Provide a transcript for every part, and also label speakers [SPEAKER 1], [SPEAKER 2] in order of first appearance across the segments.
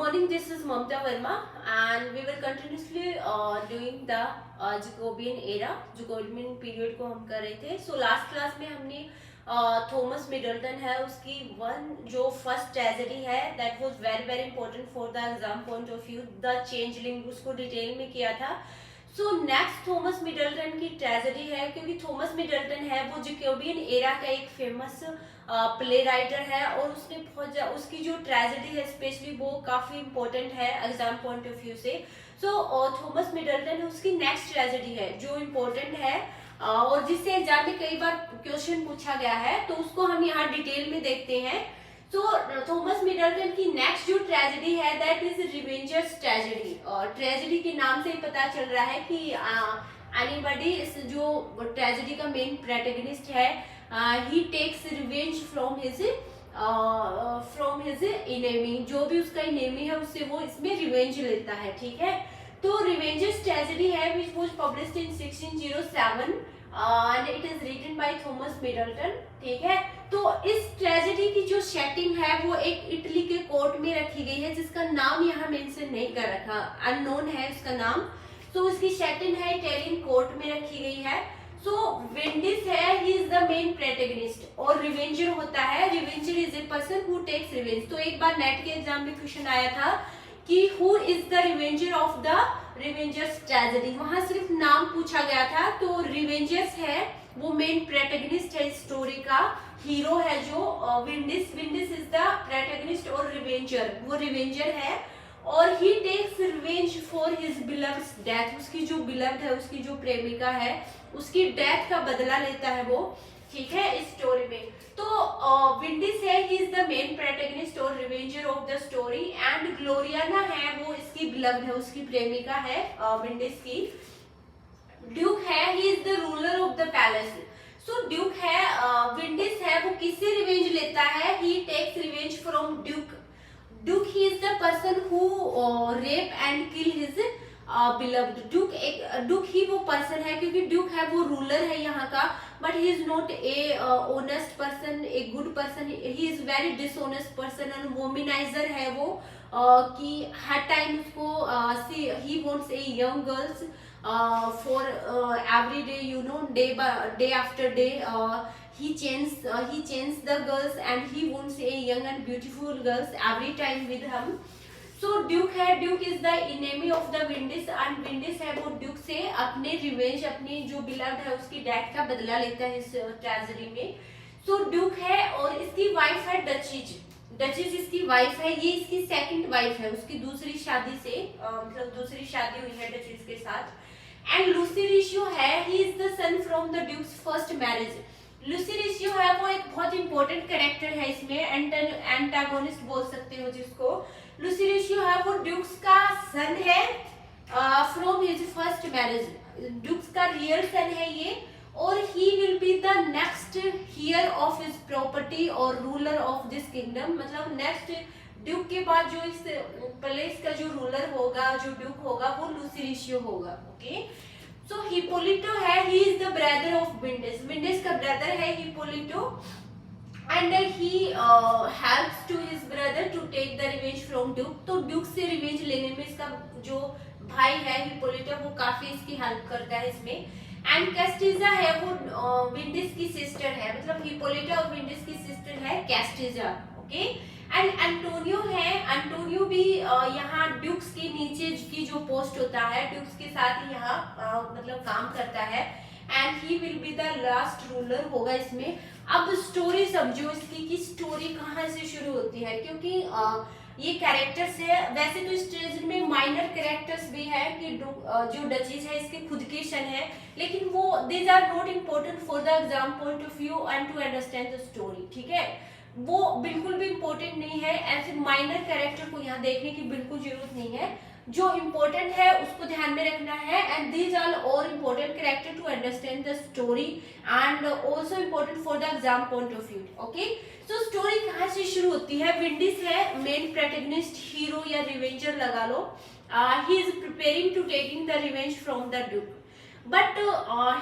[SPEAKER 1] morning, this is Mamta Verma, and we were continuously doing the Jacobean era, Jacobean period को हम कर रहे थे. So last class में हमने थॉमस मिडल्टन है उसकी जो फर्स्ट ट्रेजेडी है that was very very important for the exam point of view, the changeling, उसको डिटेल में किया था. सो नेक्स्ट थॉमस मिडल्टन की ट्रेजेडी है, क्योंकि थॉमस मिडल्टन है वो जैकोबियन एरा का एक फेमस प्ले राइटर है और उसने उसकी जो ट्रेजेडी है स्पेशली वो काफी इंपॉर्टेंट है एग्जाम पॉइंट ऑफ व्यू से. सो थॉमस मिडल्टन उसकी नेक्स्ट ट्रेजेडी है जो इम्पोर्टेंट है और जिससे एग्जाम में कई बार क्वेश्चन पूछा गया है, तो उसको हम यहाँ डिटेल में देखते हैं. तो थॉमस मिडल्टन की नेक्स्ट जो ट्रेजेडी है दैट इज रिवेंजर्स ट्रेजेडी. और ट्रेजेडी के नाम से ही पता चल रहा है कि एनीबॉडी इस जो ट्रेजेडी का मेन प्रोटैगनिस्ट है he takes revenge from his enemy. जो भी उसका इनेमी है उससे वो इसमें रिवेंज लेता है. ठीक है, तो रिवेंजर्स ट्रेजेडी है which was published in 1607 and it is written by Thomas Middleton. ठीक है, तो इस ट्रेजेडी की जो सेटिंग है वो एक इटली के कोर्ट में रखी गई है जिसका नाम यहाँ मेंशन नहीं कर रखा, अननोन है उसका नाम. तो इसकी सेटिंग है इटालियन कोर्ट में रखी गई है. सो विंडिस है, he is the main protagonist और रिवेंजर होता है. Revenger is a person who takes revenge. तो एक बार नेट के एग्जाम में क्वेश्चन आया था कि who is the revenger of the Revenger's Tragedy. वहां सिर्फ नाम पूछा गया था. तो रिवेंजर्स है वो मेन प्रोटैगनिस्ट है स्टोरी का, हीरो है जो विंडिस इज द प्रोटैगनिस्ट और रिवेंजर वो रिवेंजर है. और he takes revenge for his beloved death. उसकी जो बिलव्ड है, उसकी जो प्रेमिका है, उसकी डेथ का बदला लेता है वो. ठीक है, इस स्टोरी में. तो विंडिस है, he is the main protagonist और revenger of the story. And Gloriana है वो इसकी बिलव्ड है, उसकी प्रेमिका है विंडिस की. ड्यूक है, he is the ruler of the palace. So duke है, विंडिस है वो किससे रिवेंज लेता है? He takes revenge from duke. Duke he is the person who rape and kill his beloved. Duke ही वो पर्सन है क्योंकि ड्यूक है वो रूलर है यहाँ का, but he is not a honest person, a good person. He is very dishonest person and womaniser है वो कि हर टाइम उसको he wants a young girls for every day, you know, day after day he changes the girls and he wants a young and beautiful girls every time with him. So duke है, duke is the enemy of the Vindice and Vindice है वो Duke से अपने revenge, अपनी जो beloved है उसकी death का बदला लेता है इस ट्रेजेडी में. सो ड्यूक है और इसकी वाइफ है डचेज. डचेज इसकी वाइफ है, ये इसकी सेकंड वाइफ है उसकी दूसरी शादी से, मतलब दूसरी शादी हुई है डचेज के साथ. एंड लूसी रेशियो है, he is the son from the duke's first marriage. Lussurioso है वो एक बहुत इंपॉर्टेंट कैरेक्टर है इसमें, एंटागोनिस्ट बोल सकते हो जिसको. लूसी रेशियो है वो ड्यूक्स का सन है from his first marriage. Duke's का रियल सन है ये, और he will be the next heir of his property और रूलर ऑफ दिस किंगडम. मतलब नेक्स्ट ड्यूक के बाद जो इस प्लेस का जो रूलर होगा, जो ड्यूक होगा, वो लूसी रेशियो होगा. ओके, सो हिपोलिटो है, he is the brother of Vindice. Vindice का ब्रदर है Hippolito and he helps to his brother to take the revenge from duke. तो ड्यूक से रिवेंज लेने में इसका जो भाई है हिपोलिटो वो काफी इसकी हेल्प करता है इसमें. एंड कैस्टिजा है वो विंडिस की सिस्टर है, मतलब हिपोलिटो और विंडिस की सिस्टर है कैस्टिजा. ओके, एंड एंटोनियो है, एंटोनियो भी यहाँ ड्यूक्स के नीचे की जो पोस्ट होता है ड्यूक्स के साथ ही यहाँ मतलब काम करता है. And he will be the last ruler होगा इसमें. अब स्टोरी समझो इसकी कि स्टोरी कहाँ से शुरू होती है, क्योंकि ये कैरेक्टर्स है. वैसे तो इस ट्रेजेडी में माइनर कैरेक्टर्स भी है कि जो डचेज है इसके खुद के सन है, लेकिन वो these are not important for the exam point of view and to understand the story. ठीक है, वो बिल्कुल भी इम्पोर्टेंट नहीं है. ऐसे माइनर कैरेक्टर को यहाँ देखने की बिल्कुल जरूरत नहीं है. जो इम्पोर्टेंट है उसको ध्यान में रखना है. And these are all important character to understand the story and also important for the exam point of view. Okay, so story कहाँ से शुरू होती है? विंडिस है मेन प्रोटैगनिस्ट, हीरो या रिवेंजर लगा लो. He is preparing to taking the revenge from the duke. But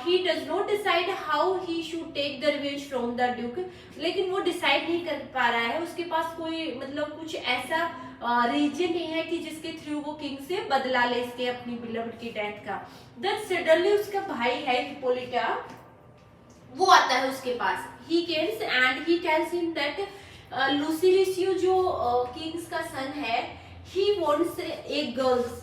[SPEAKER 1] he does not decide how he should take the revenge from the duke. लेकिन वो डिसाइड नहीं कर पा रहा है, उसके पास कोई मतलब कुछ ऐसा रीजन नहीं है कि जिसके थ्रू वो किंग से बदला ले इसके अपनी बिलव्ड की डेथ का। देन सडनली उसका भाई है हिप्पोलिटा, वो आता है उसके पास। He comes and he tells him that Lussurioso जो किंग्स का सन है, ही वांट्स ए गर्ल्स,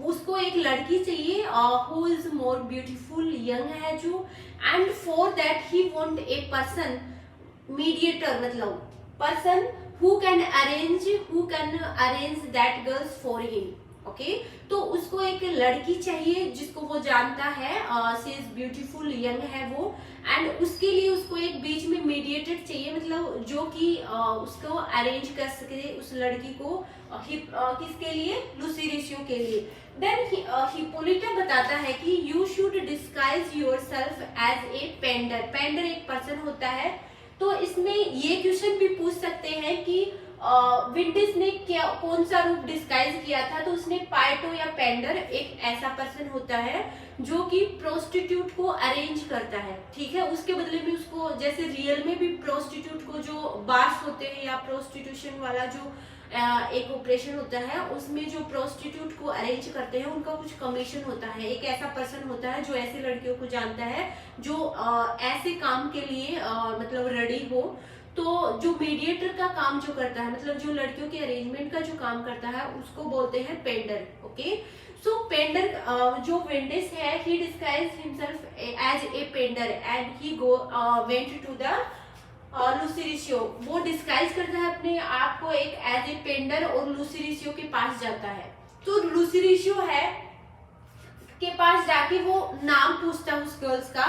[SPEAKER 1] उसको एक लड़की चाहिए who is more beautiful, young है जो, and for that he want a person mediator, मतलब person who can arrange that girls for him. Okay, तो उसको एक लड़की चाहिए जिसको वो जानता है शी इज ब्यूटीफुल, यंग है वो, एंड उसके लिए उसको एक बीच में मीडिएटर चाहिए, मतलब जो कि उसको अरेंज कर सके उस लड़की को, किसके लिए, लुसिलिसियो के लिए। देन हिप्पोलिटा बताता है कि you should disguise yourself as a pander. Pander एक पर्सन होता है। तो इसमें ये क्वेश्चन भी पूछ सकते हैं कि विंडीज ने क्या कौन सा रूप डिस्गाइज किया था, तो उसने पाइटो या पेंडर एक ऐसा पर्सन होता है जो कि प्रोस्टिट्यूट को अरेंज करता है, ठीक है। उसके बदले में उसको, जैसे रियल में भी प्रोस्टिट्यूट को जो बार्स होते हैं या प्रोस्टिट्यूशन वाला जो एक ऑपरेशन होता है, उसमें जो प्रोस्टिट्यूट को अरेंज करते हैं उनका कुछ कमीशन होता है। एक ऐसा पर्सन होता है जो ऐसी लड़कियों को जानता है जो ऐसे काम के लिए मतलब रेडी हो। तो जो मीडिएटर का काम जो करता है, मतलब जो लड़कियों के अरेंजमेंट का जो काम करता है, उसको बोलते हैं पेंडर। ओके, सो पेंडर जो विंडिस है, he disguise himself as a pander and he went to the Lussurioso. वो डिस्गाइज करता है अपने आप को एक एज ए पेंडर और लुसिलिसियो के पास जाता है। तो लुसिलिसियो है के पास जाके वो नाम पूछता है उस गर्ल्स का,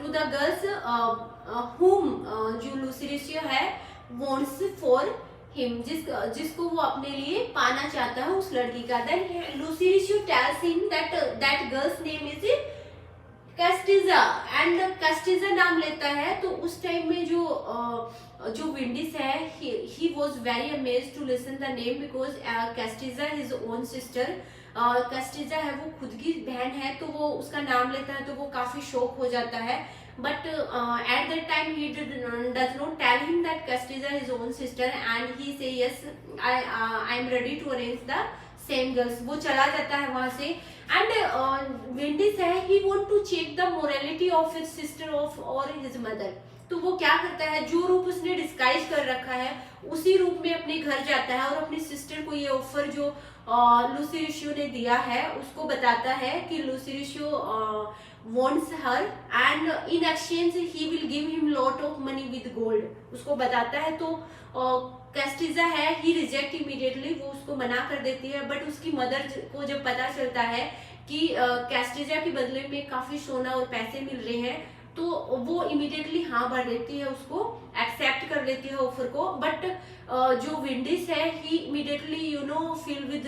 [SPEAKER 1] टू द गर्ल्स whom जो लुसिलिसियो है wants for him, जिसको वो अपने लिए पाना चाहता है उस लड़की का। Then Lussurioso tells him that girl's name is Castiza, and Castiza नाम लेता है। तो उस टाइम में जो विंडिस है, he was very amazed to listen the name because कैस्टिजा his own sister, कैस्टिजा है वो खुद की बहन है, तो वो उसका नाम लेता है तो वो काफी शॉक हो जाता है। But at that time he does not tell him that Castiza is his own sister, and he say yes, I am ready to arrange the same girls। वो चला जाता है वहां से। एंड विंडिस है, he want to check the morality of his sister of or his mother। तो वो क्या करता है, जो रूप उसने डिस्गाइज कर रखा है उसी रूप में अपने घर जाता है और अपनी सिस्टर को ये ऑफर जो लुसिलिसियो ने दिया है उसको बताता है कि लुसिलिसियो wants her and in exchange he will give him lot of money with gold। उसको बताता है तो कैस्टिजा है, ही रिजेक्ट इमीडिएटली, वो उसको मना कर देती है। बट उसकी मदर को जब पता चलता है कि कैस्टिजा के बदले में काफी सोना और पैसे मिल रहे हैं, तो वो इमीडिएटली हाँ भर देती है, उसको एक्सेप्ट कर लेती है ऑफर को। बट जो विंडिस है, he immediately feel with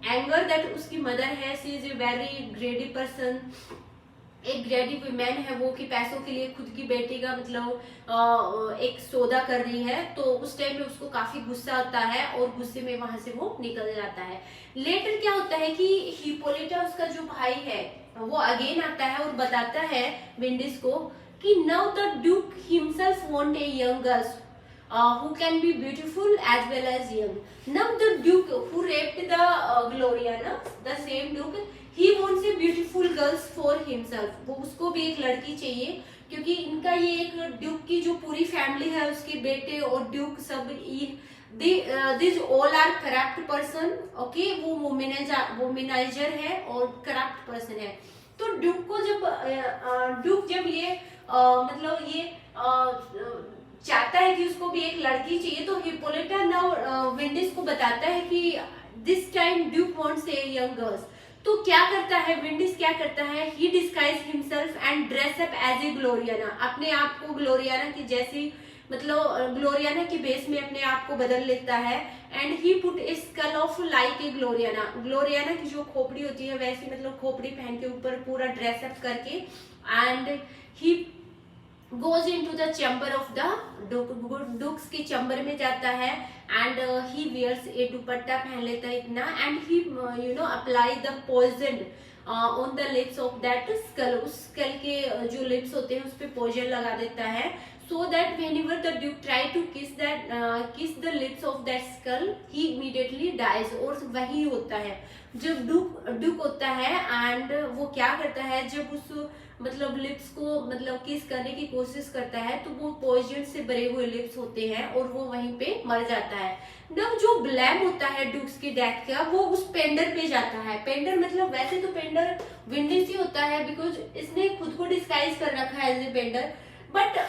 [SPEAKER 1] anger that उसकी मदर है, she is a very greedy person, एक ग्रेडी वुमेन है वो, कि पैसों के लिए खुद की बेटी का मतलब एक सौदा कर रही है। तो उस टाइम में उसको काफी गुस्सा आता है और गुस्से में वहां से वो निकल जाता है। लेटर क्या होता है कि हिप्पोलिटा उसका जो भाई है वो अगेन आता है और बताता है विंडिस को कि now the Duke himself want a young girls who can be beautiful as well as young। Now the duke who raped the Gloriana, the same duke, he wants a beautiful girls for himself। वो उसको भी एक लड़की चाहिए, क्योंकि इनका ये एक ड्यूक की जो पूरी फैमिली है, उसके बेटे और ड्यूक सब this all are corrupt person. Okay, वो वोमेनाइजर है और करप्ट पर्सन है। तो ड्यूक को जब ये मतलब ये चाहता है कि उसको भी एक लड़की चाहिए, तो हिप्पोलिटा नाउ विंडिस को बताता है कि this time duke wants a young girls. तो क्या करता है विंडिस, क्या करता है, he disguise himself and dress up as a Gloriana. अपने आप को ग्लोरियाना की जैसी, मतलब ग्लोरियाना के बेस में अपने आप को बदल लेता है। And he put a skull of like a Gloriana. Gloriana की जो खोपड़ी होती है वैसी, मतलब खोपड़ी पहन के ऊपर पूरा ड्रेसअप करके, and he goes into the chamber of the duke's के चैम्बर में जाता है। And he wears a dupatta पहन लेता है इतना, and he apply the poisoned on the lips of that skull, उस स्कल के जो लिप्स होते हैं उस पे पॉइजन लगा देता है, so that whenever the duke try to kiss the lips of that skull, he immediately dies। और वही होता है जब ड्यूक होता है एंड वो क्या करता है, जब उस मतलब लिप्स को मतलब किस करने की कोशिश करता है तो वो पॉइजन से भरे हुए लिप्स होते हैं और वो वहीं पे मर जाता है। जब जो ब्लेम होता है ड्यूक्स की डेथ का वो उस पेंडर पे जाता है। पेंडर मतलब वैसे तो पेंडर विंडीज ही होता है बिकॉज इसने खुद को डिस्गाइज कर रखा है एज ए पेंडर, बट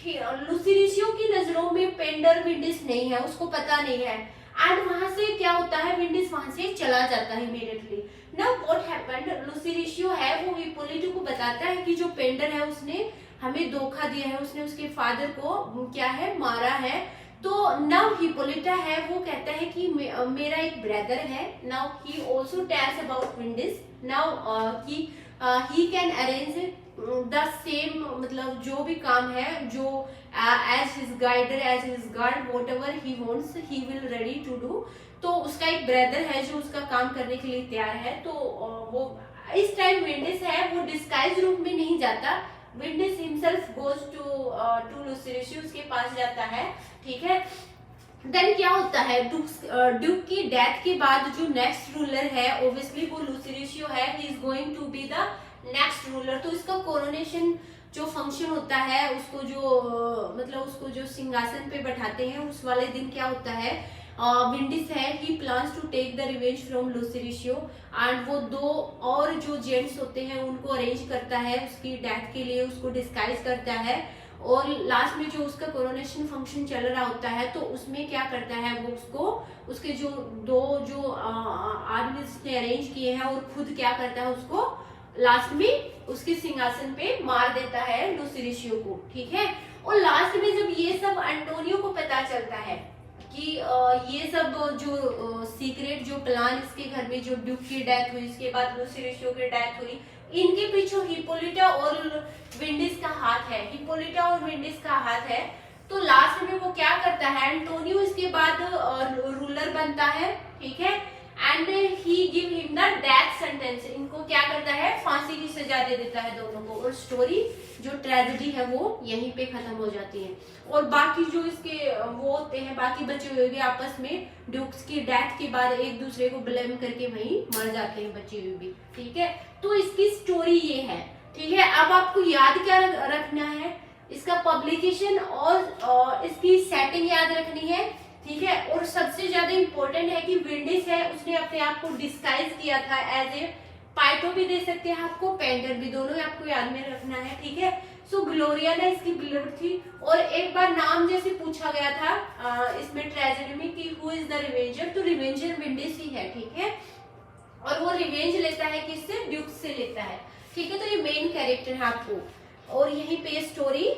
[SPEAKER 1] लुसिरिशियो की नजरों में पेंडर विंडीज नहीं है, उसको पता नहीं है एंड वहां से क्या होता है, विंडीज वहां से चला जाता है इमीडिएटली। नाउ व्हाट हैपेंड, लुसिरिशियो है वो हिप्पोलिटो को बताता है कि जो पेंडर है उसने हमें धोखा दिया है, उसने उसके फादर को क्या है मारा है। तो नाउ हिप्पोलिटा है वो कहता है कि मेरा एक ब्रदर है। Now he also tells about Vindice now कि he can arrange the same मतलब जो भी काम है जो as his guider as his guard whatever he wants he will ready to do. तो उसका एक ब्रदर है जो उसका काम करने के लिए तैयार है। तो वो इस टाइम विंडीज है वो डिस्गाइज रूप में नहीं जाता, विंडीज हिमसेल्फ गोज टू लुसिरिशियो, उसके पास जाता है, ठीक है। देन क्या होता है, ड्यूक की डेथ के बाद जो नेक्स्ट रूलर है ऑब्वियसली वो लुसिरिशियो है, he is going to be the next ruler. तो इसका कोरोनेशन जो फंक्शन होता है उसको जो मतलब उसको जो सिंहासन पे बैठाते हैं उस वाले दिन क्या होता है, विंडीज है he plans to take the revenge from Lussurioso and वो दो और जो जेंट्स होते हैं उनको अरेंज करता है उसकी डेथ के लिए, उसको डिस्गाइज करता है और लास्ट में जो उसका कोरोनेशन फंक्शन चल रहा होता है तो उसमें क्या करता है वो उसको उसके जो दो जो आदमी उसने अरेंज किए हैं और खुद क्या करता है उसको लास्ट में उसके सिंहासन पे मार देता है लुसिरिशियो को, ठीक है। और लास्ट में जब ये सब एंटोनियो को पता चलता है कि ये सब जो सीक्रेट जो प्लान इसके घर में जो ड्यूक की डेथ हुई इसके बाद लुसिरिशियो की डेथ हुई, इनके पीछे हिप्पोलिटा और विंडीज का हाथ है, हिप्पोलिटा और विंडीज का हाथ है। तो लास्ट में वो क्या करता है, एंटोनियो इसके बाद रूलर बनता है, ठीक है, and he give him the death sentence, इनको क्या करता है फांसी की सजा दे देता है दोनों को। और स्टोरी जो ट्रेजेडी है वो यहीं पे खत्म हो जाती है और बाकी जो इसके वो होते हैं बाकी बचे हुए भी आपस में ड्यूक्स की डेथ के बाद एक दूसरे को ब्लेम करके वहीं मर जाते हैं बचे हुए भी, ठीक है। तो इसकी स्टोरी ये है, ठीक है। अब आपको याद क्या रखना है, इसका पब्लिकेशन और इसकी सेटिंग याद रखनी है, ठीक है। और सबसे ज्यादा इंपॉर्टेंट है कि विंडीज है उसने अपने आप को डिस्गाइज किया था एज ए पाइटो भी दे सकते हैं आपको, पेंडर भी, दोनों आपको याद में रखना है, ठीक है। सो ग्लोरियाना इसकी बिलीव्ड थी और एक बार नाम जैसे पूछा गया था इसमें ट्रेजेडी में कि हु इज द रिवेंजर, तो रिवेंजर विंडीज ही है, ठीक है। और वो रिवेंज लेता है किससे, ड्यूक से लेता है, ठीक है। तो ये मेन कैरेक्टर है आपको और यहीं पे स्टोरी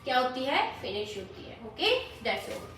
[SPEAKER 1] क्या होती है फिनिश होती है, ओके, दैट्स ऑल।